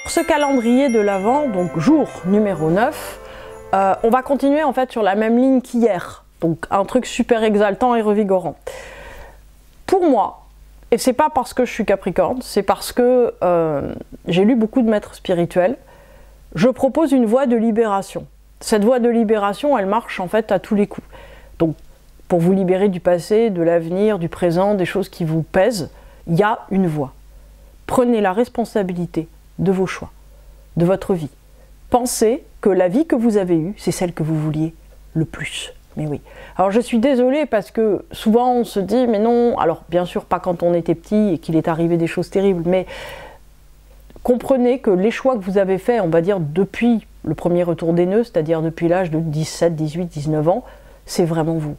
Ce calendrier de l'Avent, donc jour numéro 9, on va continuer en fait sur la même ligne qu'hier. Donc un truc super exaltant et revigorant. Pour moi, et c'est pas parce que je suis Capricorne, c'est parce que j'ai lu beaucoup de maîtres spirituels, je propose une voie de libération. Cette voie de libération, elle marche en fait à tous les coups. Donc pour vous libérer du passé, de l'avenir, du présent, des choses qui vous pèsent, il y a une voie. Prenez la responsabilité de vos choix, de votre vie. Pensez que la vie que vous avez eue, c'est celle que vous vouliez le plus. Mais oui. Alors je suis désolée parce que souvent on se dit, mais non, alors bien sûr pas quand on était petit et qu'il est arrivé des choses terribles, mais comprenez que les choix que vous avez faits, on va dire depuis le premier retour des nœuds, c'est-à-dire depuis l'âge de 17, 18, 19 ans, c'est vraiment vous.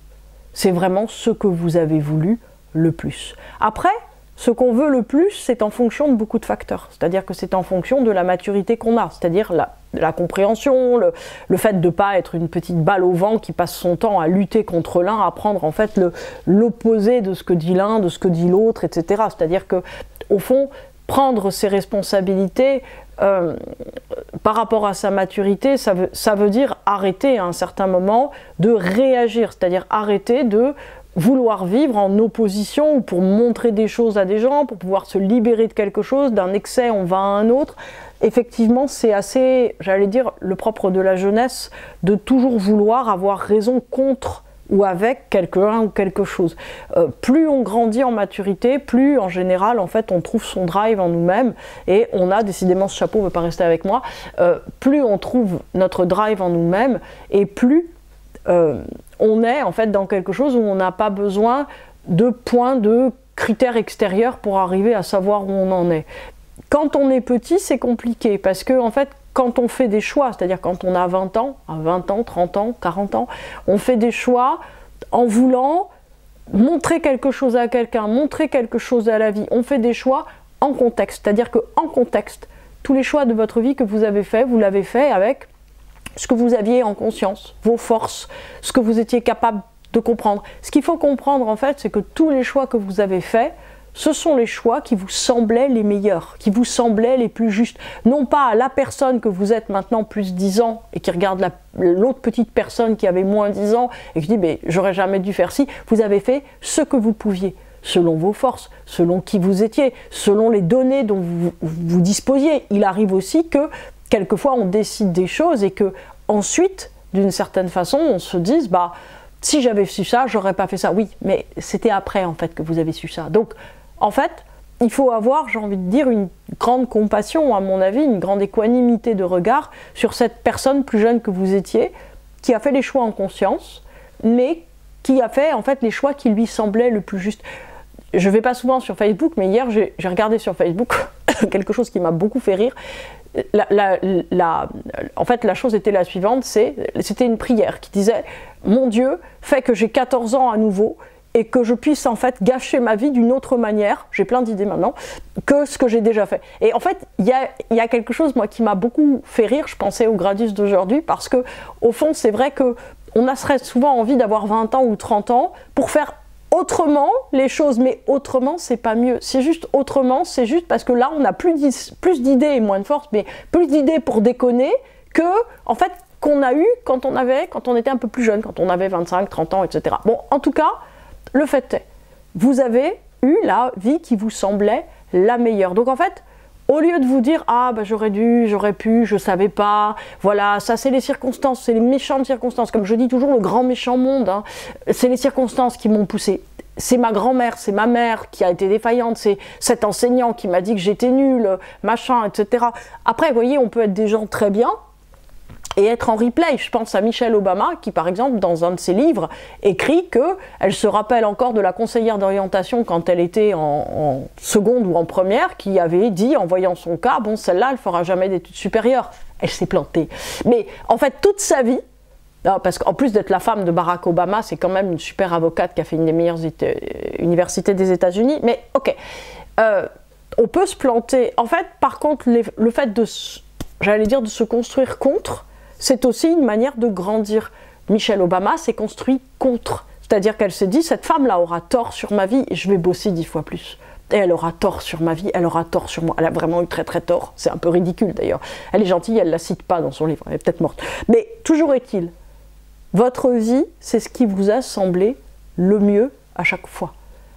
C'est vraiment ce que vous avez voulu le plus. Après, ce qu'on veut le plus, c'est en fonction de beaucoup de facteurs. C'est-à-dire que c'est en fonction de la maturité qu'on a, c'est-à-dire la compréhension, le fait de ne pas être une petite balle au vent qui passe son temps à lutter contre l'un, à prendre en fait l'opposé de ce que dit l'un, de ce que dit l'autre, etc. C'est-à-dire que, au fond, prendre ses responsabilités par rapport à sa maturité, ça veut dire arrêter à un certain moment de réagir, c'est-à-dire arrêter de vouloir vivre en opposition ou pour montrer des choses à des gens, pour pouvoir se libérer de quelque chose, d'un excès on va à un autre. Effectivement, c'est assez, j'allais dire, le propre de la jeunesse, de toujours vouloir avoir raison contre ou avec quelqu'un ou quelque chose. Plus on grandit en maturité, plus en général, en fait, on trouve son drive en nous-mêmes, et on a, décidément ce chapeau ne veut pas rester avec moi, plus on trouve notre drive en nous-mêmes, et plus on est en fait dans quelque chose où on n'a pas besoin de points, de critères extérieurs pour arriver à savoir où on en est. Quand on est petit, c'est compliqué parce que en fait, quand on fait des choix, c'est-à-dire quand on a 20 ans, 30 ans, 40 ans, on fait des choix en voulant montrer quelque chose à quelqu'un, montrer quelque chose à la vie. On fait des choix en contexte, c'est-à-dire qu'en contexte, tous les choix de votre vie que vous avez fait, vous l'avez fait avec ce que vous aviez en conscience, vos forces, ce que vous étiez capable de comprendre. Ce qu'il faut comprendre en fait, c'est que tous les choix que vous avez faits, ce sont les choix qui vous semblaient les meilleurs, qui vous semblaient les plus justes. Non pas à la personne que vous êtes maintenant plus 10 ans et qui regarde l'autre petite personne qui avait moins 10 ans et qui dit mais j'aurais jamais dû faire ci. Vous avez fait ce que vous pouviez, selon vos forces, selon qui vous étiez, selon les données dont vous disposiez. Il arrive aussi que quelquefois on décide des choses et que ensuite, d'une certaine façon, on se dise bah si j'avais su ça, j'aurais pas fait ça. Oui, mais c'était après en fait que vous avez su ça. Donc en fait, il faut avoir, j'ai envie de dire, une grande compassion, à mon avis, une grande équanimité de regard sur cette personne plus jeune que vous étiez, qui a fait les choix en conscience, mais qui a fait en fait les choix qui lui semblaient le plus juste. Je vais pas souvent sur Facebook, mais hier j'ai regardé sur Facebook quelque chose qui m'a beaucoup fait rire. En fait, la chose était la suivante, c'était une prière qui disait « Mon Dieu, fais que j'ai 14 ans à nouveau et que je puisse en fait gâcher ma vie d'une autre manière, j'ai plein d'idées maintenant, que ce que j'ai déjà fait. » Et en fait, il y a quelque chose moi qui m'a beaucoup fait rire, je pensais au Gradus d'aujourd'hui, parce que au fond, c'est vrai qu'on a souvent envie d'avoir 20 ans ou 30 ans pour faire autrement les choses, mais autrement c'est pas mieux, c'est juste autrement, c'est juste parce que là on a plus d'idées et moins de force, mais plus d'idées pour déconner que en fait qu'on a eu quand on était un peu plus jeune, quand on avait 25, 30 ans, etc. Bon, en tout cas, le fait est, vous avez eu la vie qui vous semblait la meilleure. Donc en fait, au lieu de vous dire « Ah, bah, j'aurais dû, j'aurais pu, je savais pas, voilà, ça c'est les circonstances, c'est les méchantes circonstances. » Comme je dis toujours, le grand méchant monde, hein, c'est les circonstances qui m'ont poussé. C'est ma grand-mère, c'est ma mère qui a été défaillante, c'est cet enseignant qui m'a dit que j'étais nulle, machin, etc. Après, vous voyez, on peut être des gens très bien et être en replay. Je pense à Michelle Obama qui, par exemple, dans un de ses livres, écrit qu'elle se rappelle encore de la conseillère d'orientation quand elle était en seconde ou en première, qui avait dit, en voyant son cas, bon, celle-là, elle fera jamais d'études supérieures. Elle s'est plantée. Mais en fait, toute sa vie, parce qu'en plus d'être la femme de Barack Obama, c'est quand même une super avocate qui a fait une des meilleures universités des États-Unis, mais ok, on peut se planter. En fait, par contre, le fait de, j'allais dire, de se construire contre, c'est aussi une manière de grandir. Michelle Obama s'est construite contre. C'est-à-dire qu'elle s'est dit, cette femme-là aura tort sur ma vie et je vais bosser 10 fois plus. Et elle aura tort sur ma vie, elle aura tort sur moi. Elle a vraiment eu très très tort. C'est un peu ridicule d'ailleurs. Elle est gentille, elle ne la cite pas dans son livre, elle est peut-être morte. Mais toujours est-il, votre vie, c'est ce qui vous a semblé le mieux à chaque fois.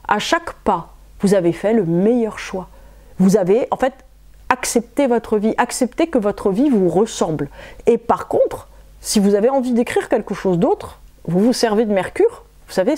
À chaque pas, vous avez fait le meilleur choix. Vous avez en fait accepté votre vie, accepté que votre vie vous ressemble. Et par contre, si vous avez envie d'écrire quelque chose d'autre, vous vous servez de Mercure. Vous savez,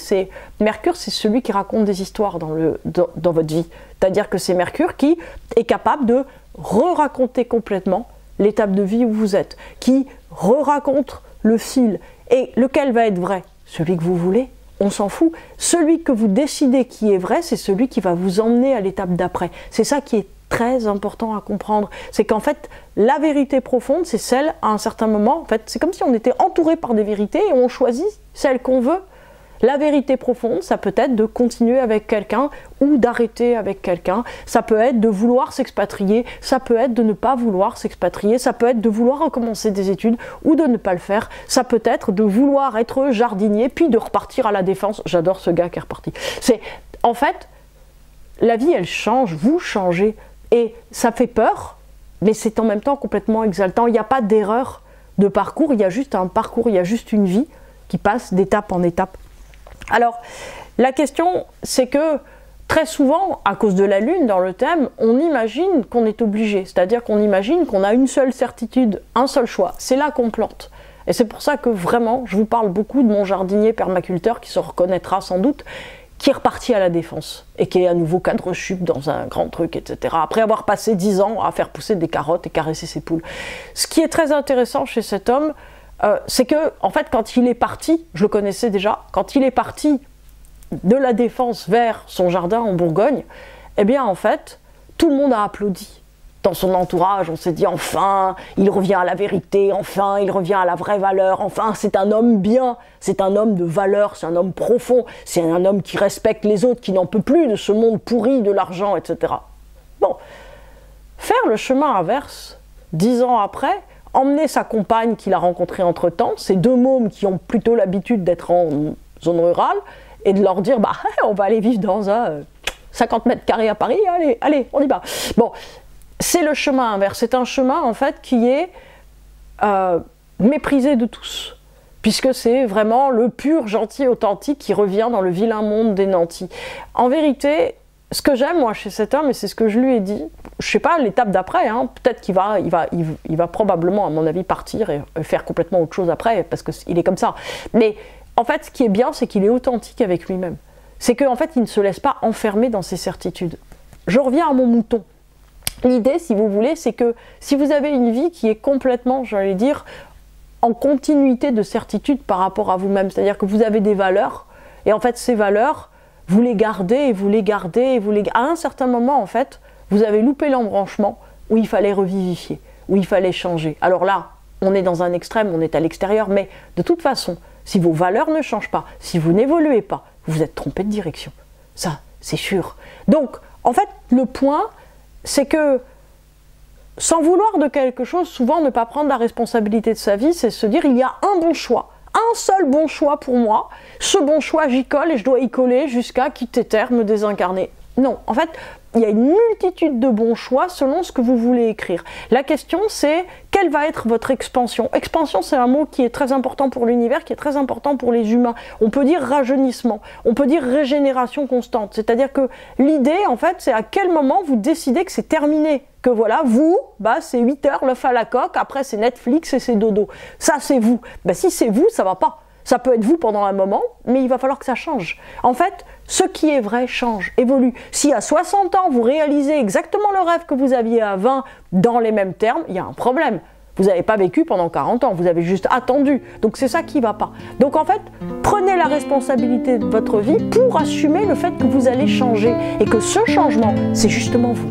Mercure, c'est celui qui raconte des histoires dans votre vie. C'est-à-dire que c'est Mercure qui est capable de re-raconter complètement l'étape de vie où vous êtes, qui re-raconte le fil. Et lequel va être vrai? Celui que vous voulez, on s'en fout. Celui que vous décidez qui est vrai, c'est celui qui va vous emmener à l'étape d'après. C'est ça qui est très important à comprendre. C'est qu'en fait, la vérité profonde, c'est celle, à un certain moment, en fait, c'est comme si on était entouré par des vérités et on choisit celle qu'on veut. La vérité profonde, ça peut être de continuer avec quelqu'un ou d'arrêter avec quelqu'un. Ça peut être de vouloir s'expatrier, ça peut être de ne pas vouloir s'expatrier, ça peut être de vouloir recommencer des études ou de ne pas le faire. Ça peut être de vouloir être jardinier puis de repartir à la défense. J'adore ce gars qui est reparti. En fait, la vie, elle change, vous changez. Et ça fait peur, mais c'est en même temps complètement exaltant. Il n'y a pas d'erreur de parcours, il y a juste un parcours, il y a juste une vie qui passe d'étape en étape. Alors, la question, c'est que très souvent, à cause de la Lune dans le thème, on imagine qu'on est obligé. C'est-à-dire qu'on imagine qu'on a une seule certitude, un seul choix. C'est là qu'on plante. Et c'est pour ça que vraiment, je vous parle beaucoup de mon jardinier permaculteur qui se reconnaîtra sans doute, qui est reparti à la défense et qui est à nouveau cadre chup dans un grand truc, etc. Après avoir passé 10 ans à faire pousser des carottes et caresser ses poules. Ce qui est très intéressant chez cet homme, c'est que, en fait, quand il est parti, je le connaissais déjà, quand il est parti de la Défense vers son jardin en Bourgogne, eh bien, en fait, tout le monde a applaudi. Dans son entourage, on s'est dit, enfin, il revient à la vérité, enfin, il revient à la vraie valeur, enfin, c'est un homme bien, c'est un homme de valeur, c'est un homme profond, c'est un homme qui respecte les autres, qui n'en peut plus de ce monde pourri, de l'argent, etc. Bon, faire le chemin inverse, 10 ans après, emmener sa compagne qu'il a rencontrée entre-temps, ces deux mômes qui ont plutôt l'habitude d'être en zone rurale, et de leur dire, bah, on va aller vivre dans un 50 mètres carrés à Paris, allez, on y va. Bon, c'est le chemin inverse, c'est un chemin en fait qui est méprisé de tous, puisque c'est vraiment le pur gentil authentique qui revient dans le vilain monde des nantis. En vérité, ce que j'aime moi chez cet homme, et c'est ce que je lui ai dit, je sais pas l'étape d'après, hein, peut-être qu'il va probablement à mon avis partir et faire complètement autre chose après, parce qu'il est comme ça. Mais en fait ce qui est bien, c'est qu'il est authentique avec lui-même. C'est qu'en fait il ne se laisse pas enfermer dans ses certitudes. Je reviens à mon mouton. L'idée, si vous voulez, c'est que si vous avez une vie qui est complètement, j'allais dire, en continuité de certitude par rapport à vous-même, c'est-à-dire que vous avez des valeurs, et en fait ces valeurs, vous les gardez, et vous les gardez, et vous les gardez. À un certain moment, en fait, vous avez loupé l'embranchement où il fallait revivifier, où il fallait changer. Alors là, on est dans un extrême, on est à l'extérieur, mais de toute façon, si vos valeurs ne changent pas, si vous n'évoluez pas, vous vous êtes trompé de direction. Ça, c'est sûr. Donc, en fait, le point, c'est que, sans vouloir de quelque chose, souvent ne pas prendre la responsabilité de sa vie, c'est se dire, il y a un bon choix, un seul bon choix pour moi, ce bon choix j'y colle et je dois y coller jusqu'à quitter terre, me désincarner. Non, en fait, il y a une multitude de bons choix selon ce que vous voulez écrire. La question c'est, quelle va être votre expansion? Expansion, c'est un mot qui est très important pour l'univers, qui est très important pour les humains. On peut dire rajeunissement, on peut dire régénération constante. C'est-à-dire que l'idée, en fait, c'est à quel moment vous décidez que c'est terminé. Que voilà, vous, bah, c'est 8 heures, l'œuf à la coque, après c'est Netflix et c'est dodo. Ça, c'est vous. Bah, si c'est vous, ça va pas. Ça peut être vous pendant un moment, mais il va falloir que ça change. En fait, ce qui est vrai change, évolue. Si à 60 ans, vous réalisez exactement le rêve que vous aviez à 20 dans les mêmes termes, il y a un problème. Vous n'avez pas vécu pendant 40 ans, vous avez juste attendu. Donc c'est ça qui ne va pas. Donc en fait, prenez la responsabilité de votre vie pour assumer le fait que vous allez changer et que ce changement, c'est justement vous.